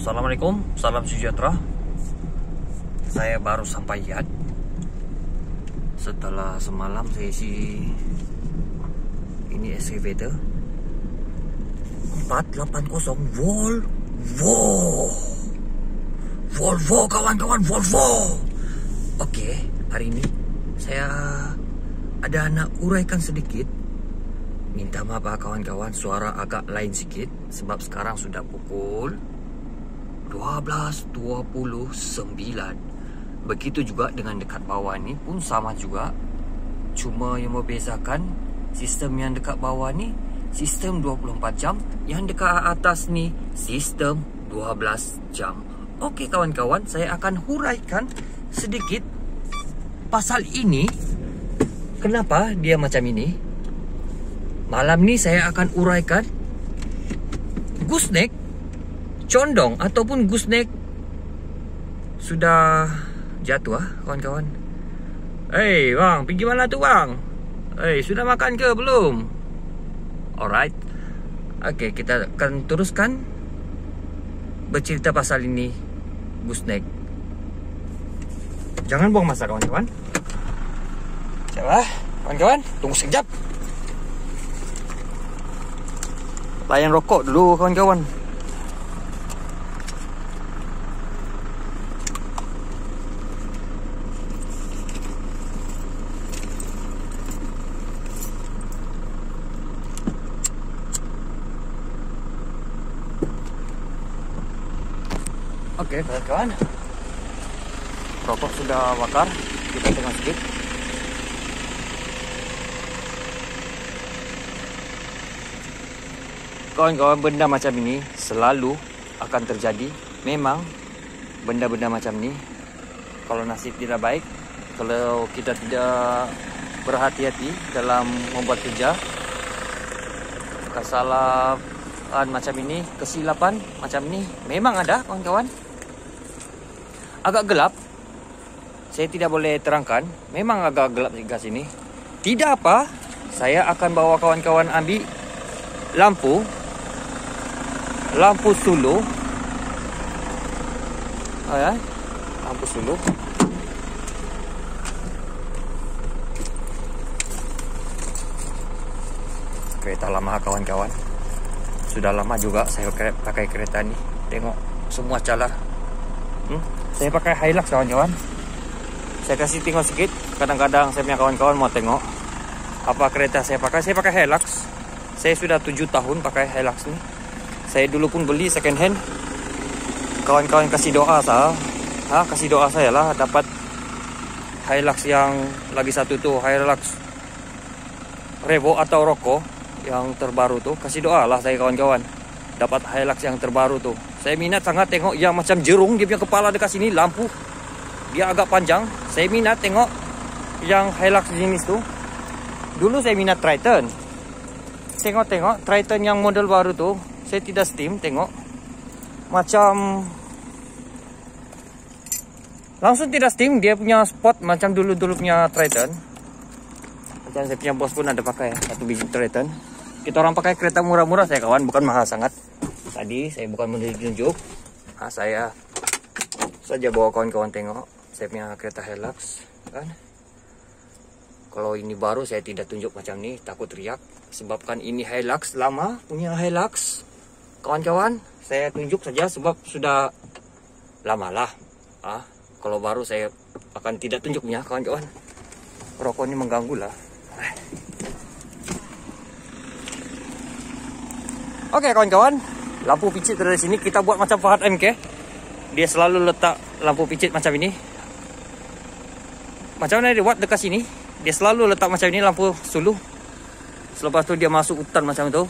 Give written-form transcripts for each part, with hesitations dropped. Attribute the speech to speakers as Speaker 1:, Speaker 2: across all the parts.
Speaker 1: Assalamualaikum, salam sejahtera. Saya baru sampai Yat. Setelah semalam saya isi ini excavator 480 Volvo kawan-kawan, Volvo. Oke, hari ini saya ada nak uraikan sedikit. Minta maaf kawan-kawan, suara agak lain sedikit sebab sekarang sudah pukul 12.29. Begitu juga dengan dekat bawah ni pun sama juga. Cuma yang membezakan, sistem yang dekat bawah ni sistem 24 jam, yang dekat atas ni sistem 12 jam. Okey kawan-kawan, saya akan huraikan sedikit pasal ini. Kenapa dia macam ini? Malam ni saya akan uraikan gooseneck, condong ataupun gooseneck sudah jatuh kawan-kawan. Hey bang, pergi mana tu bang? Hey, sudah makan ke belum? Alright. Okay, kita akan teruskan bercerita pasal ini, gooseneck. Jangan buang masa kawan-kawan. Siapa? Kawan-kawan, tunggu sekejap. Layan rokok dulu kawan-kawan. Oke kawan-kawan, rokok sudah bakar. Kita tengok sedikit. Kawan-kawan, benda macam ini selalu akan terjadi. Memang benda-benda macam ni, kalau nasib tidak baik, kalau kita tidak berhati-hati dalam membuat kerja, kesalahan macam ini, kesilapan macam ini memang ada kawan-kawan. Agak gelap, saya tidak boleh terangkan. Memang agak gelap di sini. Tidak apa, saya akan bawa kawan-kawan ambil lampu sulu. Lampu sulu. Kereta lama kawan-kawan. Sudah lama juga saya pakai kereta ni. Tengok semua calar. Saya pakai Hilux kawan-kawan. Saya kasih tengok sikit. Kadang-kadang saya punya kawan-kawan mau tengok apa kereta saya pakai. Saya pakai Hilux. Saya sudah 7 tahun pakai Hilux ni. Saya dulu pun beli second hand. Kawan-kawan kasih doa saya. Kasih doa saya lah dapat Hilux yang lagi satu tu, Hilux Revo atau Rocco yang terbaru tu. Kasih doa lah saya kawan-kawan dapat Hilux yang terbaru tu. Saya minat sangat tengok yang macam jerung dia punya kepala dekat sini, lampu dia agak panjang. Saya minat tengok yang Hilux jenis tu. Dulu saya minat Triton. Tengok Triton yang model baru tu, saya tidak steam tengok. Macam langsung tidak steam, dia punya spot macam dulu punya Triton. Macam saya punya bos pun ada pakai satu biji Triton. Kita orang pakai kereta murah-murah saya kawan, bukan mahal sangat. Tadi saya bukan menunjuk, saya saja bawa kawan-kawan tengok saya punya kereta Hilux kan. Kalau ini baru saya tidak tunjuk macam ni, takut riak. Sebabkan ini Hilux lama punya Hilux kawan-kawan. Saya tunjuk saja sebab sudah lama lah. Kalau baru saya akan tidak tunjuk punya kawan-kawan. Rokok ini mengganggu lah. Oke kawan-kawan, lampu picit dari sini kita buat macam Fahad MK. Dia selalu letak lampu picit macam ini. Macam mana dia buat dekat sini? Dia selalu letak macam ini lampu sulu. Selepas tu dia masuk hutan macam itu.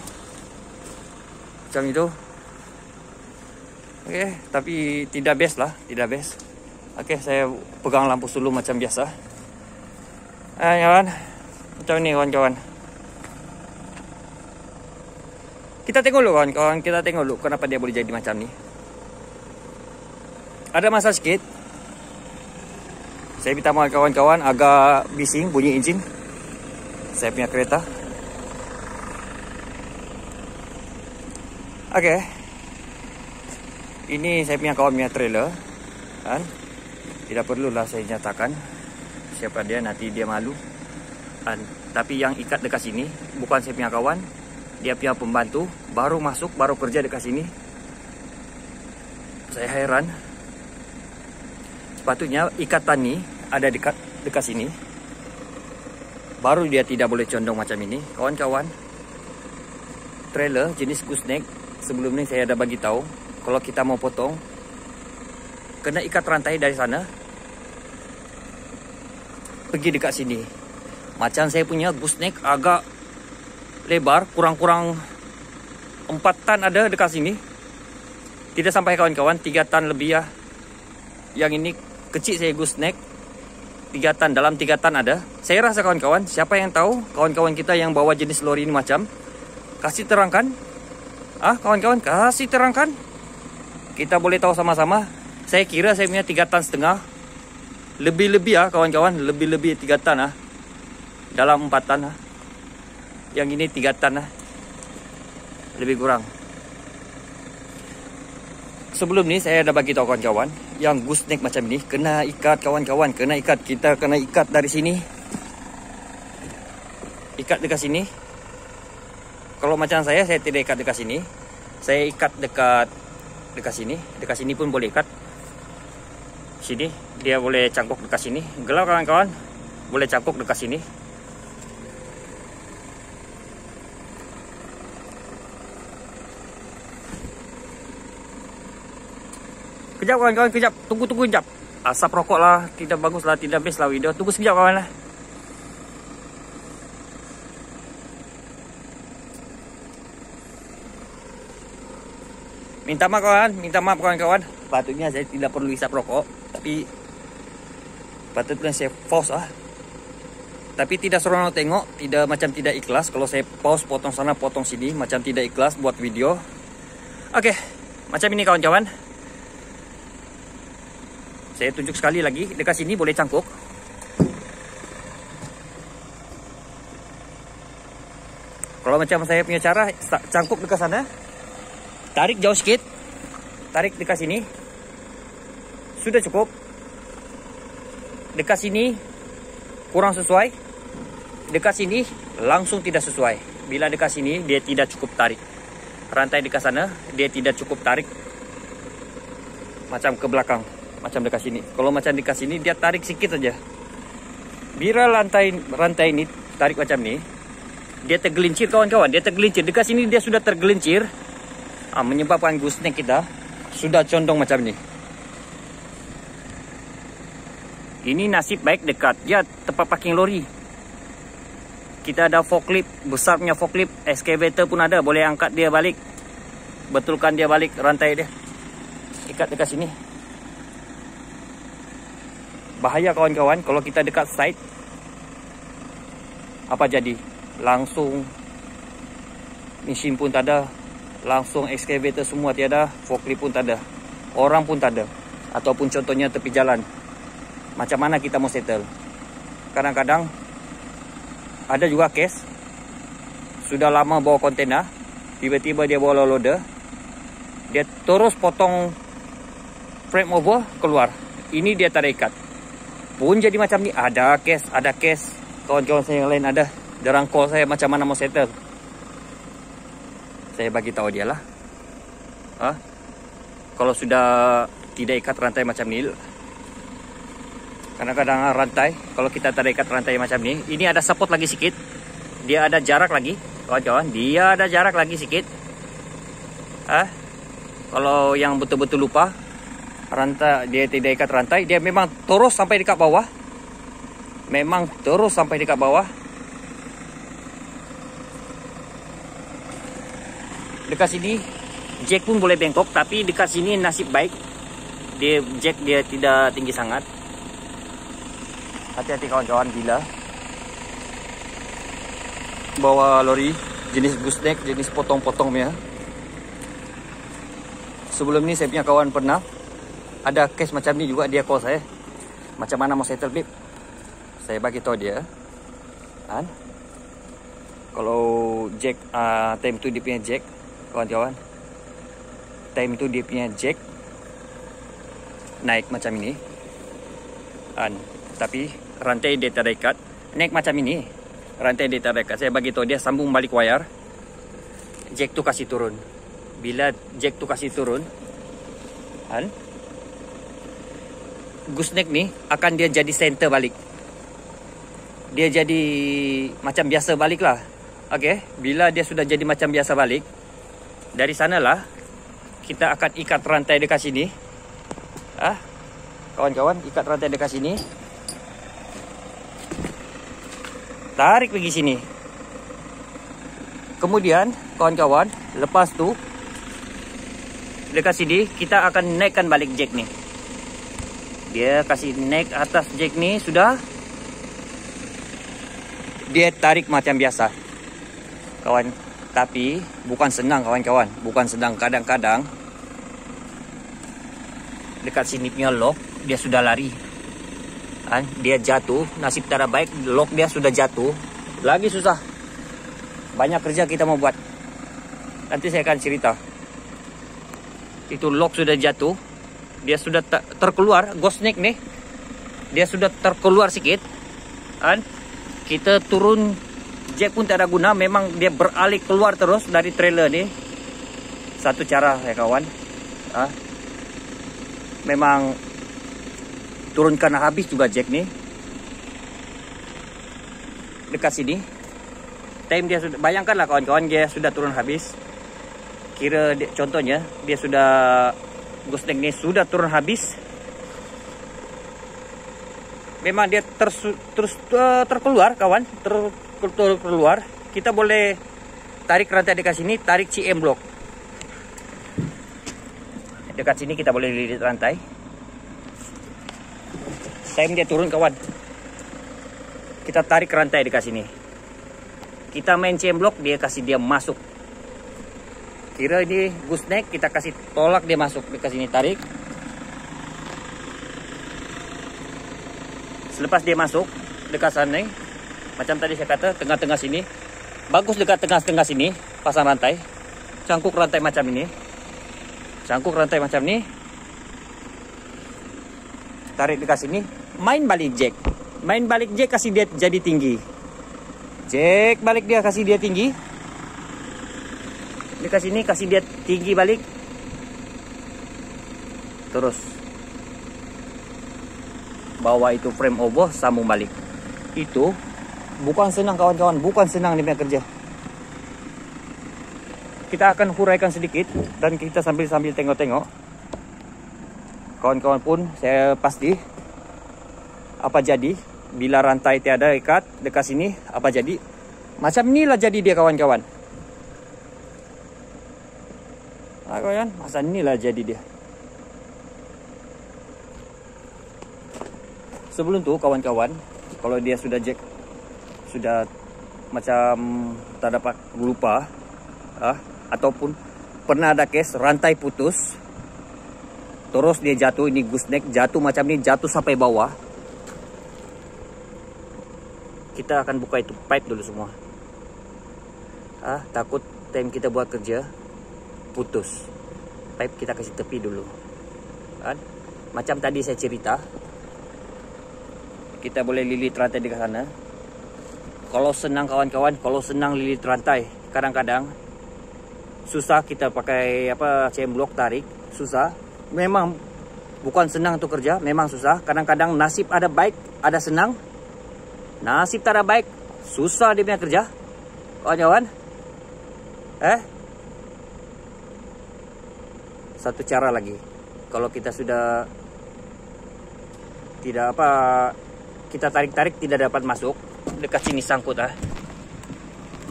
Speaker 1: Macam itu. Okey, tapi tidak best lah, tidak best. Okey, saya pegang lampu sulu macam biasa. Kawan, macam ni kawan-kawan. Kita tengok dulu kawan-kawan, kita tengok dulu kenapa dia boleh jadi macam ni. Ada masalah sikit. Saya minta maaf kawan-kawan, agak bising bunyi enjin saya punya kereta. Okey. Ini saya punya kawan punya trailer kan. Tidak perlulah saya nyatakan siapa dia, nanti dia malu kan. Tapi yang ikat dekat sini bukan saya punya kawan, dia punya pembantu, baru masuk, baru kerja dekat sini. Saya heran. Sepatutnya ikatan ni ada dekat sini, baru dia tidak boleh condong macam ini. Kawan-kawan, trailer jenis gooseneck sebelum ni saya ada bagi tahu, kalau kita mau potong kena ikat rantai dari sana pergi dekat sini. Macam saya punya gooseneck agak lebar, kurang-kurang 4 tan ada dekat sini. Tidak sampai kawan-kawan, 3 tan lebih ya. Yang ini kecil saya gooseneck 3 tan, dalam 3 tan ada. Saya rasa kawan-kawan, siapa yang tahu, kawan-kawan kita yang bawa jenis lori ini macam, kasih terangkan. Kawan-kawan, kasih terangkan. Kita boleh tahu sama-sama. Saya kira saya punya 3 tan setengah. Lebih-lebih ya kawan-kawan, lebih-lebih 3 tan dalam 4 tan Yang ini 3 tan lebih kurang. Sebelum ni saya ada bagi tahu kawan-kawan, yang gooseneck macam ni kena ikat kawan-kawan, kena ikat. Kita kena ikat dari sini. Ikat dekat sini. Kalau macam saya tidak ikat dekat sini. Saya ikat dekat sini. Dekat sini pun boleh ikat. Sini dia boleh cangkuk dekat sini. Gelap kawan-kawan, boleh cangkuk dekat sini. Kejap kawan-kawan, kejap. Tunggu kejap. Asap rokok lah, tidak bagus lah, tidak best lah video. Tunggu sekejap kawan lah. Minta maaf kawan-kawan. Patutnya saya tidak perlu isap rokok, tapi patutnya saya pause Tapi tidak seronok tengok, tidak ikhlas kalau saya pause, potong sana, potong sini, macam tidak ikhlas buat video. Oke, macam ini kawan-kawan. Saya tunjuk sekali lagi, dekat sini boleh cangkuk. Kalau macam saya punya cara, cangkuk dekat sana. Tarik jauh sikit. Tarik dekat sini. Sudah cukup. Dekat sini kurang sesuai. Dekat sini langsung tidak sesuai. Bila dekat sini dia tidak cukup tarik. Rantai dekat sana dia tidak cukup tarik. Macam ke belakang. Macam dekat sini. Kalau macam dekat sini dia tarik sikit saja. Bila rantai ini tarik macam ni, dia tergelincir kawan-kawan. Dia tergelincir. Dekat sini dia sudah tergelincir. Menyebabkan gooseneck kita sudah condong macam ni. Ini nasib baik dekat dia tempat parking lori. Kita ada forklift, besar punya forklift, excavator pun ada, boleh angkat dia balik. Betulkan dia balik rantai dia. Ikat dekat sini. Bahaya kawan-kawan kalau kita dekat site. Apa jadi? Langsung mesin pun tak ada. Langsung excavator semua tiada, forklift pun tak ada, orang pun tak ada. Ataupun contohnya tepi jalan. Macam mana kita mau settle? Kadang-kadang ada juga case sudah lama bawa kontena, tiba-tiba dia bawa loader, dia terus potong frame over keluar. Ini dia tak ada ikat. Pun jadi macam ni. Ada case kawan-kawan saya yang lain ada. Dia rangkul saya macam mana mau settle. Saya bagi tahu dia lah. Kalau sudah tidak ikat rantai macam ni, kadang-kadang rantai, kalau kita tak ikat rantai macam ni, ini ada support lagi sikit. Dia ada jarak lagi, kawan-kawan. Dia ada jarak lagi sikit. Kalau yang betul-betul lupa, rantai dia tidak ikat rantai, dia memang terus sampai dekat bawah. Memang terus sampai dekat bawah. Dekat sini jack pun boleh bengkok, tapi dekat sini nasib baik jack dia tidak tinggi sangat. Hati-hati kawan-kawan bila bawa lori jenis gooseneck, jenis potong-potongnya. Sebelum ni saya punya kawan pernah ada case macam ni juga, dia call saya. Macam mana mau settle bib? Saya bagi tahu dia. Kalau jack time tu dia punya jack, kawan-kawan. Time tu dia punya jack naik macam ini. Tapi rantai dia tidak ikat. Naik macam ini, rantai dia tidak ikat. Saya bagi tahu dia sambung balik wire. Jack tu kasih turun. Bila jack tu kasih turun, gooseneck ni akan dia jadi center balik. Dia jadi macam biasa balik lah. Okey, bila dia sudah jadi macam biasa balik, dari sanalah kita akan ikat rantai dekat sini. Kawan-kawan, ikat rantai dekat sini. Tarik pergi sini. Kemudian, kawan-kawan, lepas tu dekat sini kita akan naikkan balik jack ni. Dia kasih naik atas jack ni sudah. Dia tarik macam biasa. Kawan, tapi bukan senang kawan-kawan, bukan senang. Kadang-kadang dekat sini punya lock dia sudah lari. Dia jatuh, nasib tak baik, lock dia sudah jatuh. Lagi susah. Banyak kerja kita mau buat. Nanti saya akan cerita. Itu lock sudah jatuh. Dia sudah terkeluar, gooseneck nih. Dia sudah terkeluar sikit. Kita turun jack pun tak ada guna. Memang dia beralih keluar terus dari trailer ni. Satu cara ya kawan. Memang turunkan habis juga jack ni. Dekat sini. Time dia sudah, bayangkanlah kawan-kawan, dia sudah turun habis. Kira contohnya dia sudah, gooseneck ni sudah turun habis. Memang dia terus terkeluar kawan, terkeluar. Kita boleh tarik rantai dekat sini, tarik CM block. Dekat sini kita boleh lilit rantai. Time dia turun kawan, kita tarik rantai dekat sini. Kita main CM block, dia kasih dia masuk. Kira ini gooseneck, kita kasih tolak dia masuk dekat sini, tarik. Selepas dia masuk dekat sana, macam tadi saya kata, tengah-tengah sini. Bagus dekat tengah-tengah sini, pasang rantai. Cangkuk rantai macam ini. Cangkuk rantai macam ni. Tarik dekat sini, main balik jack. Main balik jack, kasih dia jadi tinggi. Jack balik dia, kasih dia tinggi. Dekat sini kasih dia tinggi balik. Terus bawa itu frame over, sambung balik. Itu bukan senang kawan-kawan, bukan senang dia punya kerja. Kita akan huraikan sedikit dan kita sambil tengok-tengok. Kawan-kawan pun saya pasti apa jadi bila rantai tiada ikat dekat sini, apa jadi? Macam inilah jadi dia kawan-kawan. Kawan, macam inilah jadi dia. Sebelum tu kawan-kawan, kalau dia sudah jack, sudah macam tak dapat lupa, ataupun pernah ada case rantai putus, terus dia jatuh, ini gooseneck jatuh macam ni, jatuh sampai bawah. Kita akan buka itu pipe dulu semua. Takut time kita buat kerja putus. Pipe kita kasih tepi dulu. Macam tadi saya cerita, kita boleh lilit rantai di sana. Kalau senang kawan-kawan, kalau senang lilit rantai, kadang-kadang susah kita pakai CM block tarik, susah. Memang bukan senang untuk kerja, memang susah. Kadang-kadang nasib ada baik, ada senang. Nasib tak ada baik, susah dia punya kerja. Kawan-kawan, satu cara lagi. Kalau kita sudah tidak kita tarik-tarik tidak dapat masuk, dekat sini sangkut.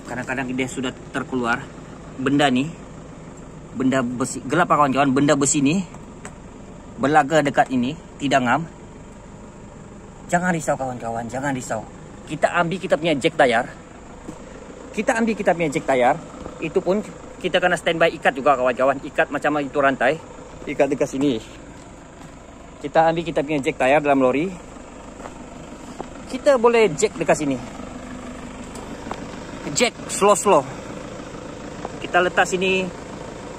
Speaker 1: Kadang-kadang dia sudah terkeluar. Benda ni, benda besi, gelap kawan-kawan, benda besi ni berlaga dekat ini, tidak ngam. Jangan risau kawan-kawan, jangan risau. Kita ambil kita punya jack tayar. Kita ambil kita punya jack tayar. Itu pun kita kena standby ikat juga kawan-kawan. Ikat macam itu rantai. Ikat dekat sini. Kita ambil kita punya jack tayar dalam lori. Kita boleh jack dekat sini. Jack slow-slow. Kita letak sini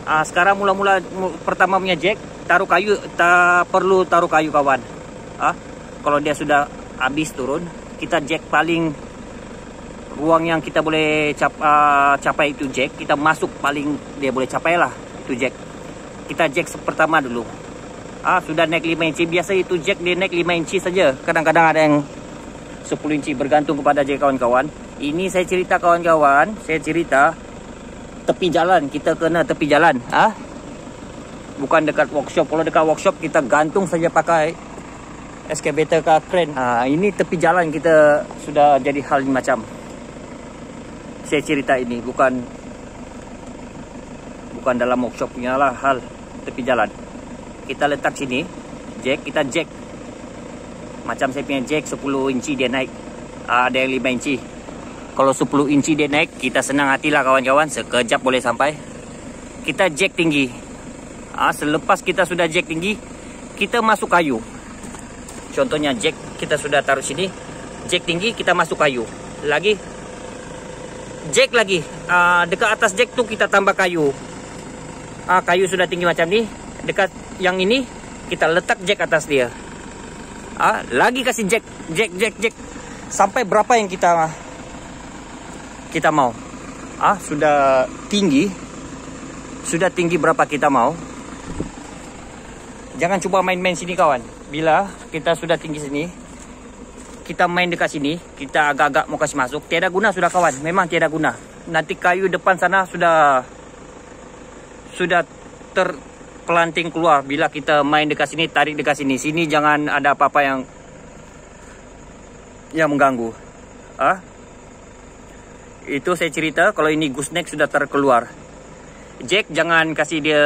Speaker 1: Sekarang mula-mula pertama punya jack, taruh kayu, tak perlu taruh kayu kawan. Kalau dia sudah habis turun, kita jack paling ruang yang kita boleh capai itu jack, kita masuk paling dia boleh capai lah itu jack. Kita jack pertama dulu. Sudah naik 5 inci, biasa itu jack dia naik 5 inci saja. Kadang-kadang ada yang 10 inci bergantung kepada jack kawan-kawan. Ini saya cerita kawan-kawan, saya cerita tepi jalan, kita kena tepi jalan. Bukan dekat workshop. Kalau dekat workshop kita gantung saja pakai excavator ke crane. Ini tepi jalan kita sudah jadi hal macam. Saya cerita ini bukan dalam workshop punya lah, hal tepi jalan. Kita letak sini jack, kita jack macam saya punya jack 10 inci dia naik, ada yang 5 inci. Kalau 10 inci dia naik, kita senang hatilah kawan-kawan, sekejap boleh sampai. Kita jack tinggi. Selepas kita sudah jack tinggi, kita masuk kayu. Contohnya jack kita sudah taruh sini, jack tinggi, kita masuk kayu. Lagi jack lagi, dekat atas jack tuh kita tambah kayu. Kayu sudah tinggi macam ni, dekat yang ini kita letak jack atas dia. Lagi kasih jack sampai berapa yang kita mau. Sudah tinggi berapa kita mau. Jangan cuba main-main sini kawan. Bila kita sudah tinggi sini, kita main dekat sini, kita agak-agak mau kasih masuk, tiada guna sudah kawan, memang tiada guna. Nanti kayu depan sana sudah terpelanting keluar. Bila kita main dekat sini, tarik dekat sini. Sini jangan ada apa-apa yang mengganggu. Itu saya cerita kalau ini gooseneck sudah terkeluar. Jack jangan kasih dia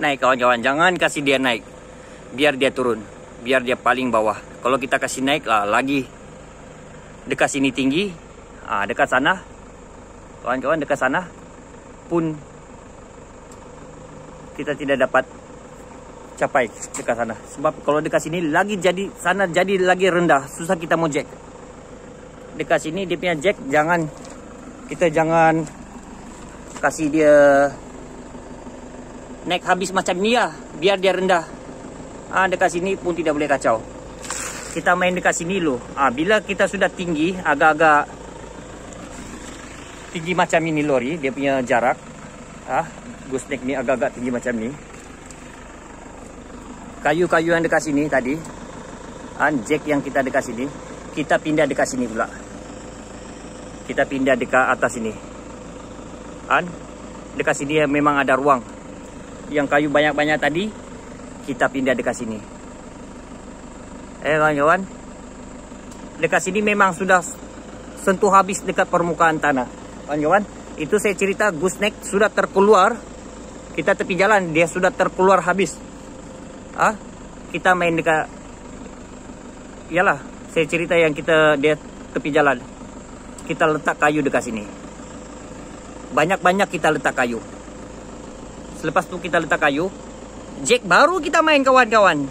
Speaker 1: naik kawan-kawan, jangan kasih dia naik. Biar dia turun, biar dia paling bawah. Kalau kita kasih naik lagi dekat sini tinggi, dekat sana kawan-kawan, dekat sana pun kita tidak dapat capai dekat sana. Sebab kalau dekat sini lagi jadi sana jadi lagi rendah, susah kita mau jack. Dekat sini dia punya jack kita jangan kasih dia naik habis macam ni ya, biar dia rendah. Dekat sini pun tidak boleh kacau. Kita main dekat sini dulu. Bila kita sudah tinggi, agak-agak tinggi macam ini lori, dia punya jarak. Gooseneck ni agak-agak tinggi macam ni. Kayu-kayu yang dekat sini tadi, jack yang kita dekat sini, kita pindah dekat sini pula. Kita pindah dekat atas sini. Dekat sini memang ada ruang. Yang kayu banyak-banyak tadi, kita pindah dekat sini. Kawan-kawan, dekat sini memang sudah sentuh habis dekat permukaan tanah. Kawan-kawan, itu saya cerita gooseneck sudah terkeluar. Kita tepi jalan, dia sudah terkeluar habis. Kita main dekat, iyalah, saya cerita yang dia tepi jalan. Kita letak kayu dekat sini. Banyak-banyak kita letak kayu. Selepas itu kita letak kayu, jack baru kita main kawan-kawan.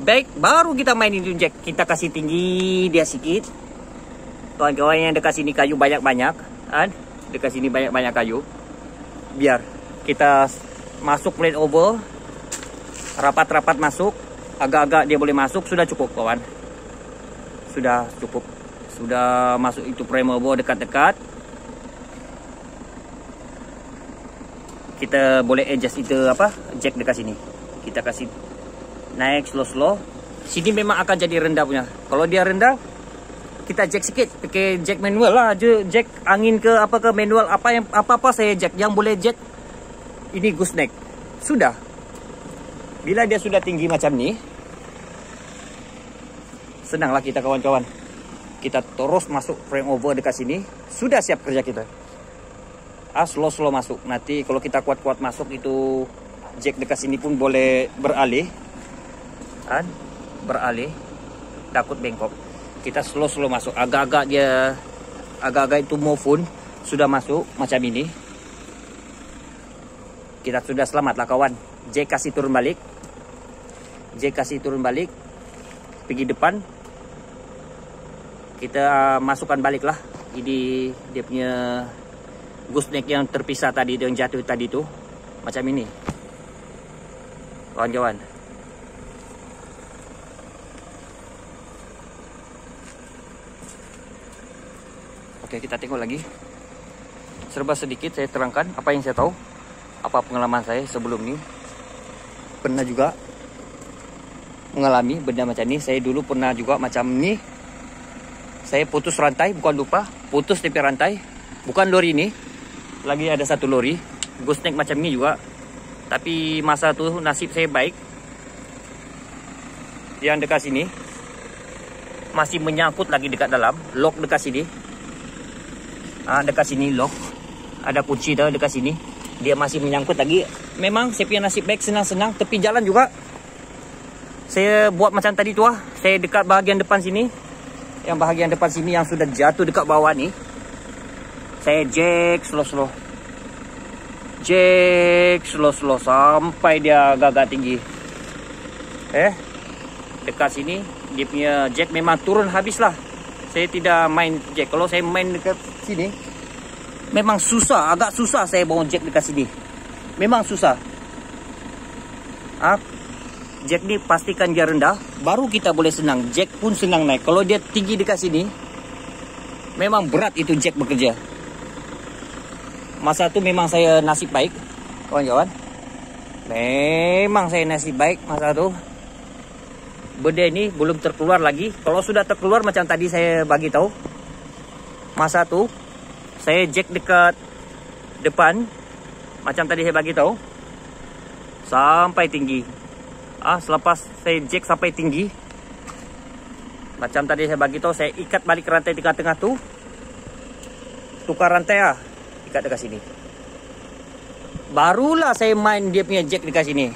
Speaker 1: Baik, baru kita main itu jack. Kita kasih tinggi dia sikit. Kawan-kawan yang dekat sini kayu banyak-banyak. Dekat sini banyak-banyak kayu. Biar kita masuk plate over. Rapat-rapat masuk. Agak-agak dia boleh masuk. Sudah cukup kawan. Sudah cukup. Sudah masuk itu frame over dekat-dekat. Kita boleh adjust itu jack dekat sini. Kita kasih naik slow-slow. Sini memang akan jadi rendah punya. Kalau dia rendah, kita jack sikit. Pakai jack manual lah. Jack angin ke manual. Apa-apa saya jack. Yang boleh jack ini gooseneck. Sudah. Bila dia sudah tinggi macam ni, senanglah kita kawan-kawan. Kita terus masuk frame over dekat sini. Sudah siap kerja kita. Slow-slow masuk. Nanti kalau kita kuat-kuat masuk itu jack dekat sini pun boleh beralih. Beralih. Takut bengkok. Kita slow-slow masuk. Agak-agak itu mofun sudah masuk macam ini. Kita sudah selamat lah kawan. Jack kasih turun balik. Jack kasih turun balik. Pergi depan. Kita masukkan balik lah. Ini dia punya gooseneck yang terpisah tadi, yang jatuh tadi tu. macam ini, kawan-kawan. Oke, kita tengok lagi. Serba sedikit saya terangkan apa yang saya tahu, apa pengalaman saya sebelum ini. Pernah juga mengalami benda macam ni. Saya dulu pernah juga macam ni. Saya putus rantai, bukan lupa, putus tepi rantai. Bukan lori ni, lagi ada satu lori gooseneck macam ni juga. Tapi masa tu nasib saya baik, yang dekat sini masih menyangkut lagi dekat dalam. Lock dekat sini, dekat sini lock, ada kunci dah dekat sini. Dia masih menyangkut lagi. Memang saya punya nasib baik, senang-senang. Tepi jalan juga saya buat macam tadi tu lah. Saya dekat bahagian depan sini, yang bahagian depan sini yang sudah jatuh dekat bawah ni, saya jack slow-slow, jack slow-slow sampai dia agak tinggi. Dekat sini dia punya jack memang turun habis lah. Saya tidak main jack. Kalau saya main dekat sini memang susah, agak susah saya bawa jack dekat sini. Memang susah. Jack ni pastikan dia rendah, baru kita boleh senang. Jack pun senang naik. Kalau dia tinggi dekat sini, memang berat itu jack bekerja. Masa tu memang saya nasib baik, kawan-kawan. Memang saya nasib baik masa tu. Benda ni belum terkeluar lagi. Kalau sudah terkeluar macam tadi saya bagi tahu. Masa tu saya jack dekat depan, macam tadi saya bagi tahu, sampai tinggi. Selepas saya jack sampai tinggi, macam tadi saya bagi tahu, saya ikat balik rantai di tengah-tengah tu. Tukar rantai ikat dekat sini. Barulah saya main dia punya jack dekat sini.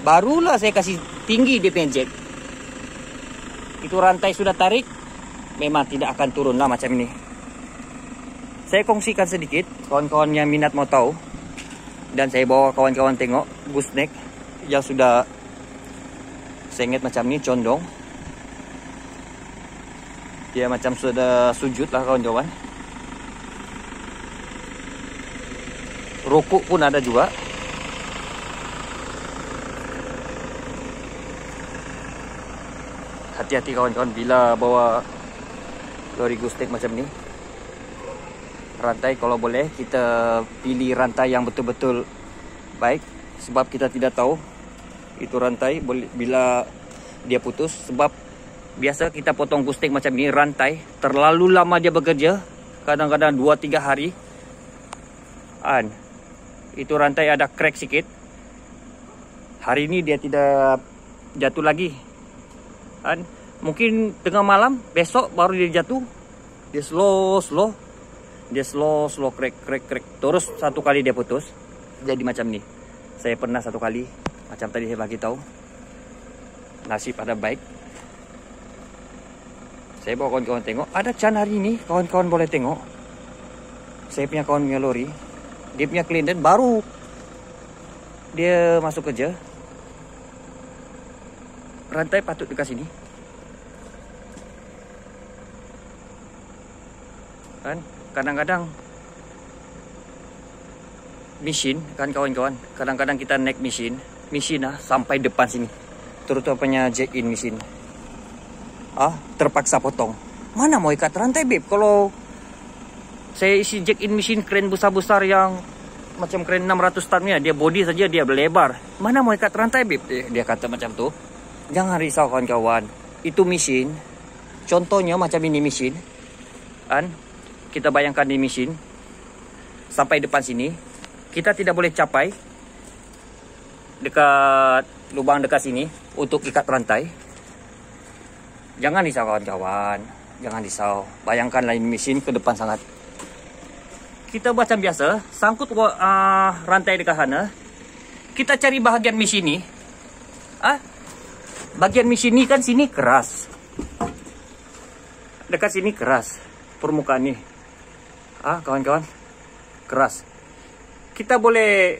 Speaker 1: Barulah saya kasih tinggi dia punya jack. Itu rantai sudah tarik, memang tidak akan turun lah macam ini. Saya kongsikan sedikit, kawan-kawan yang minat mau tahu. Dan saya bawa kawan-kawan tengok gooseneck yang sudah sengit macam ni, condong. Dia macam sudah sujud lah kawan-kawan. Rokok pun ada juga. Hati-hati kawan-kawan bila bawa lori gooseneck macam ni. Rantai kalau boleh kita pilih rantai yang betul-betul baik, sebab kita tidak tahu itu rantai bila dia putus. Sebab biasa kita potong gooseneck macam ni, rantai terlalu lama dia bekerja, kadang-kadang 2-3 hari, itu rantai ada crack sikit. Hari ini dia tidak jatuh lagi, mungkin tengah malam, besok baru dia jatuh. Dia slow crack. Terus satu kali dia putus, jadi macam ni. Saya pernah satu kali, macam tadi saya bagi tahu, nasib ada baik. Saya bawa kawan-kawan tengok. Ada can hari ni, kawan-kawan boleh tengok. Saya punya kawan punya lori, dia punya cleaner baru dia masuk kerja. Rantai patut dekat sini, kadang-kadang mesin kawan-kawan, kadang-kadang kita naik mesin sampai depan sini, terutamanya jack in mesin, terpaksa potong. Mana mau ikat rantai beb? Kalau saya isi jack in mesin kren besar-besar yang macam kren 600 ton-nya, dia body saja dia berlebar, mana mau ikat rantai beb? Dia kata macam tu. Jangan risau kawan-kawan, itu mesin. Contohnya macam ini mesin, kita bayangkan di mesin sampai depan sini, kita tidak boleh capai dekat lubang dekat sini untuk ikat rantai. Jangan risau kawan-kawan, jangan risau. Bayangkan lain mesin ke depan sangat. Kita macam biasa sangkut rantai dekat sana. Kita cari bahagian mesin ni. Bagian mesin ni kan sini keras. Dekat sini keras permukaan ni. Kawan-kawan, keras. Kita boleh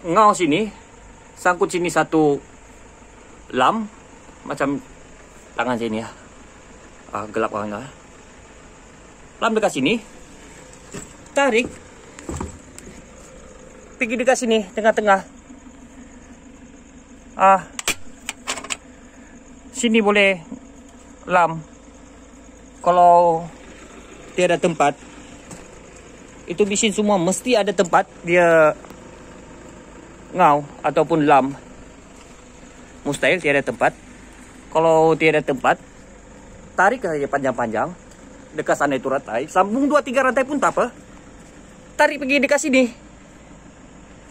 Speaker 1: ngau sini, sangkut sini satu lam, macam tangan sini ya. Gelap kawan-kawan. Lam dekat sini, tarik, pergi dekat sini, tengah-tengah. Sini boleh lam. Kalau tiada tempat, itu mesin semua mesti ada tempat dia ngau ataupun lam. Mustahil tiada tempat. Kalau tiada tempat, tarik saja panjang-panjang. Dekat sana itu rantai, sambung 2-3 rantai pun tak apa. Tarik pergi dekat sini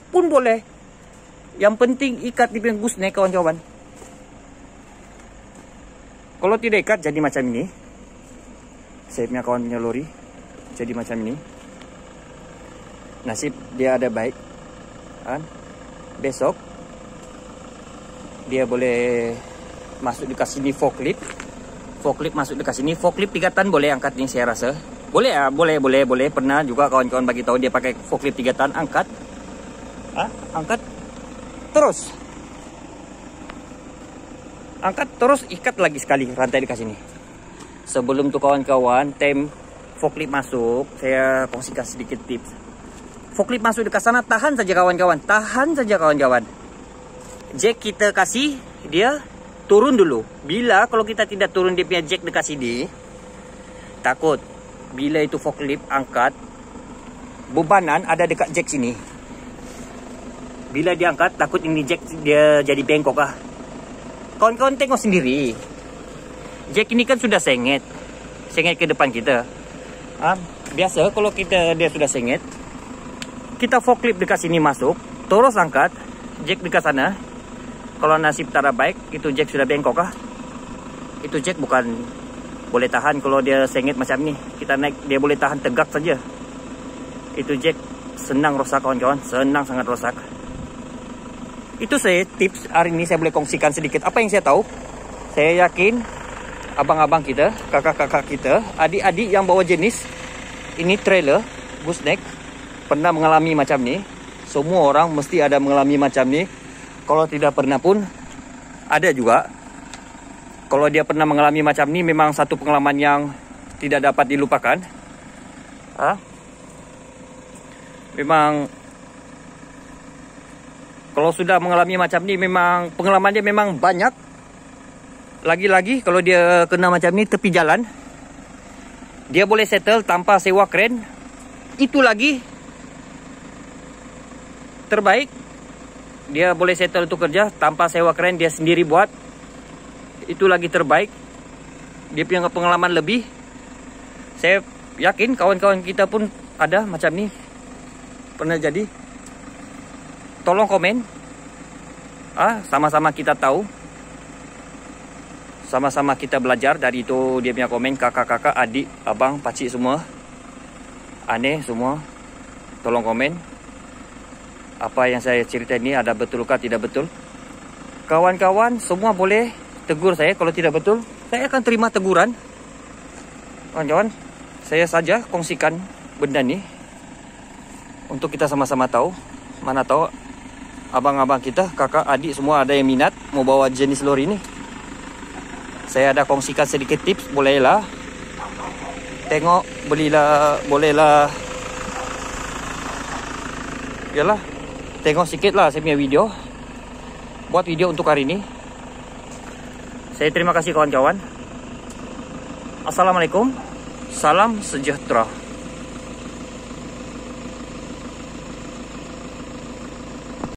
Speaker 1: pun boleh. Yang penting ikat di gooseneck kawan-kawan. Kalau tidak ikat jadi macam ini. Saya punya kawan punya lori jadi macam ini. Nasib dia ada baik kan? Besok dia boleh masuk dekat sini forklift. Forklift masuk dekat sini. Forklift 3 tan boleh angkat ni saya rasa. Boleh ya, boleh. Pernah juga kawan-kawan bagi tahu dia pakai forklift 3 tan angkat. Angkat terus. Angkat terus, ikat lagi sekali rantai dekat sini. Sebelum tu kawan-kawan, time forklift masuk, saya kongsikan sedikit tips. Forklift masuk dekat sana, tahan saja kawan-kawan. Tahan saja kawan-kawan. Jack kita kasih, dia turun dulu. Bila kalau kita tidak turun dia punya jack dekat sini, takut bila itu forklift angkat, bebanan ada dekat jack sini. Bila dia angkat, takut ini jack dia jadi bengkok lah. Kawan-kawan tengok sendiri. Jack ini kan sudah sengit ke depan kita. Biasa kalau dia sudah sengit, kita forklift dekat sini masuk, terus angkat, jack dekat sana. Kalau nasib tak baik, itu jack sudah bengkok lah. Itu jack bukan boleh tahan kalau dia sengit macam ni. Kita naik, dia boleh tahan tegak saja. Itu jack senang rosak kawan-kawan, senang sangat rosak. Itu saya tips hari ini saya boleh kongsikan sedikit apa yang saya tahu. Saya yakin abang-abang kita, kakak-kakak kita, adik-adik yang bawa jenis ini trailer, gooseneck, pernah mengalami macam ni. Semua orang mesti ada mengalami macam ni. Kalau tidak pernah pun ada juga. Kalau dia pernah mengalami macam ni, memang satu pengalaman yang tidak dapat dilupakan. Memang kalau sudah mengalami macam ni, memang pengalaman dia memang banyak. Lagi-lagi kalau dia kena macam ni tepi jalan, dia boleh settle tanpa sewa kren. Itu lagi terbaik. Dia boleh settle untuk kerja tanpa sewa kren, dia sendiri buat. Itu lagi terbaik. Dia punya pengalaman lebih. Saya yakin kawan-kawan kita pun ada macam ni, pernah jadi. Tolong komen. Sama-sama kita tahu. Sama-sama kita belajar dari itu dia punya komen. Kakak-kakak, adik, abang, pakcik semua, aneh semua. Tolong komen. Apa yang saya cerita ini ada betulkah tidak betul? Kawan-kawan semua boleh tegur saya kalau tidak betul. Saya akan terima teguran. Kawan-kawan, saya saja kongsikan benda ni untuk kita sama-sama tahu. Mana tahu abang-abang kita, kakak, adik semua ada yang minat mau bawa jenis lori ni. Saya ada kongsikan sedikit tips, bolehlah tengok, belilah, bolehlah. Yalah, tengok sikit lah saya punya video. Buat video untuk hari ini. Saya terima kasih kawan-kawan. Assalamualaikum. Salam sejahtera.